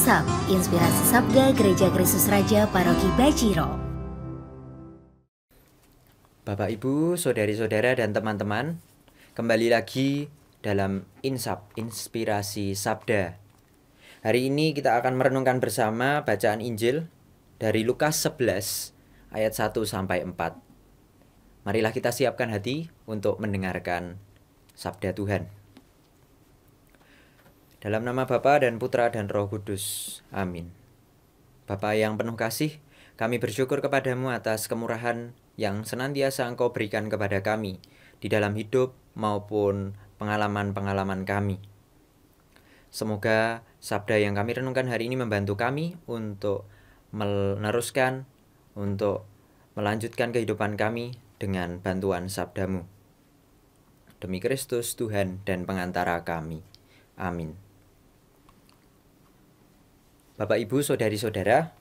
Insap, Inspirasi Sabda Gereja Kristus Raja Paroki Baciro. Bapak, Ibu, saudari-saudara, dan teman-teman, kembali lagi dalam Insap, Inspirasi Sabda. Hari ini kita akan merenungkan bersama bacaan Injil dari Lukas 11 ayat 1-4. Marilah kita siapkan hati untuk mendengarkan Sabda Tuhan. Dalam nama Bapa dan Putra dan Roh Kudus. Amin. Bapa yang penuh kasih, kami bersyukur kepadamu atas kemurahan yang senantiasa Engkau berikan kepada kami di dalam hidup maupun pengalaman-pengalaman kami. Semoga sabda yang kami renungkan hari ini membantu kami untuk meneruskan, untuk melanjutkan kehidupan kami dengan bantuan sabdamu. Demi Kristus Tuhan dan pengantara kami. Amin. Bapak, Ibu, saudari-saudara,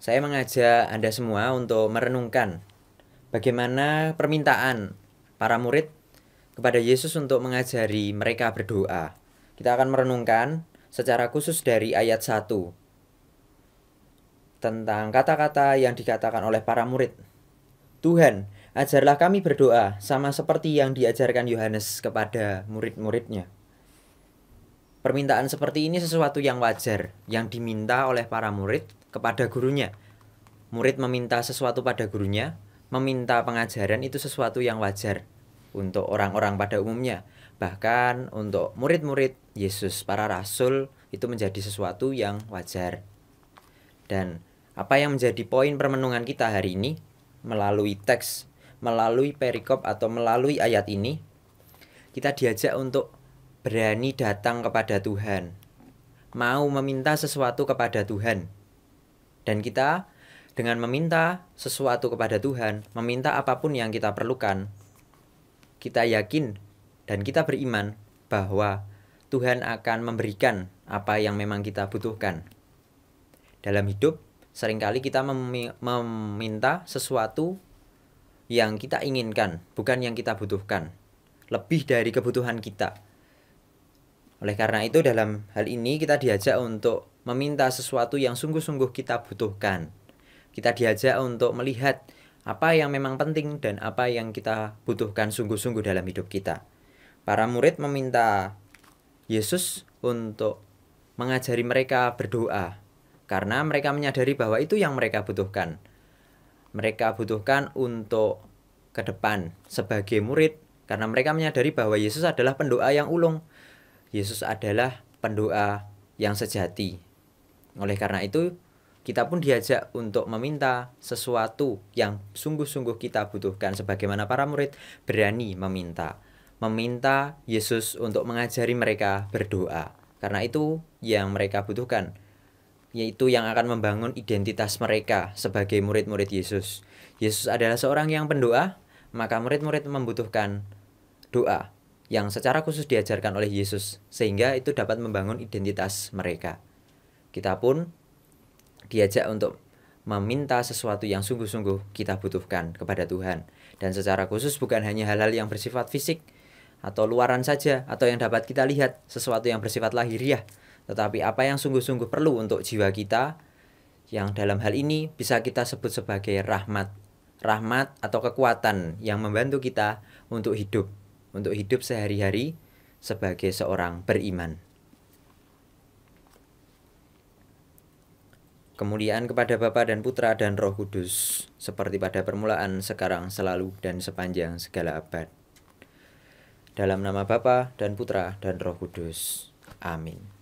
saya mengajak Anda semua untuk merenungkan bagaimana permintaan para murid kepada Yesus untuk mengajari mereka berdoa. Kita akan merenungkan secara khusus dari ayat 1 tentang kata-kata yang dikatakan oleh para murid. Tuhan, ajarlah kami berdoa sama seperti yang diajarkan Yohanes kepada murid-muridnya. Permintaan seperti ini sesuatu yang wajar, yang diminta oleh para murid kepada gurunya. Murid meminta sesuatu pada gurunya, meminta pengajaran itu sesuatu yang wajar untuk orang-orang pada umumnya. Bahkan untuk murid-murid Yesus, para rasul, itu menjadi sesuatu yang wajar. Dan apa yang menjadi poin permenungan kita hari ini, melalui teks, melalui perikop atau melalui ayat ini, kita diajak untuk berani datang kepada Tuhan, mau meminta sesuatu kepada Tuhan. Dan kita dengan meminta sesuatu kepada Tuhan, meminta apapun yang kita perlukan, kita yakin dan kita beriman bahwa Tuhan akan memberikan apa yang memang kita butuhkan. Dalam hidup, seringkali kita meminta sesuatu yang kita inginkan, bukan yang kita butuhkan, lebih dari kebutuhan kita. Oleh karena itu, dalam hal ini kita diajak untuk meminta sesuatu yang sungguh-sungguh kita butuhkan. Kita diajak untuk melihat apa yang memang penting dan apa yang kita butuhkan sungguh-sungguh dalam hidup kita. Para murid meminta Yesus untuk mengajari mereka berdoa, karena mereka menyadari bahwa itu yang mereka butuhkan. Mereka butuhkan untuk ke depan sebagai murid, karena mereka menyadari bahwa Yesus adalah pendoa yang ulung. Yesus adalah pendoa yang sejati. Oleh karena itu, kita pun diajak untuk meminta sesuatu yang sungguh-sungguh kita butuhkan, sebagaimana para murid berani meminta Yesus untuk mengajari mereka berdoa. Karena itu yang mereka butuhkan, yaitu yang akan membangun identitas mereka sebagai murid-murid Yesus. Yesus adalah seorang yang pendoa, maka murid-murid membutuhkan doa yang secara khusus diajarkan oleh Yesus, sehingga itu dapat membangun identitas mereka. Kita pun diajak untuk meminta sesuatu yang sungguh-sungguh kita butuhkan kepada Tuhan. Dan secara khusus bukan hanya hal-hal yang bersifat fisik atau luaran saja, atau yang dapat kita lihat, sesuatu yang bersifat lahiriah, tetapi apa yang sungguh-sungguh perlu untuk jiwa kita, yang dalam hal ini bisa kita sebut sebagai rahmat atau kekuatan yang membantu kita untuk hidup sehari-hari sebagai seorang beriman. Kemuliaan kepada Bapa dan Putra dan Roh Kudus, seperti pada permulaan, sekarang, selalu, dan sepanjang segala abad. Dalam nama Bapa dan Putra dan Roh Kudus. Amin.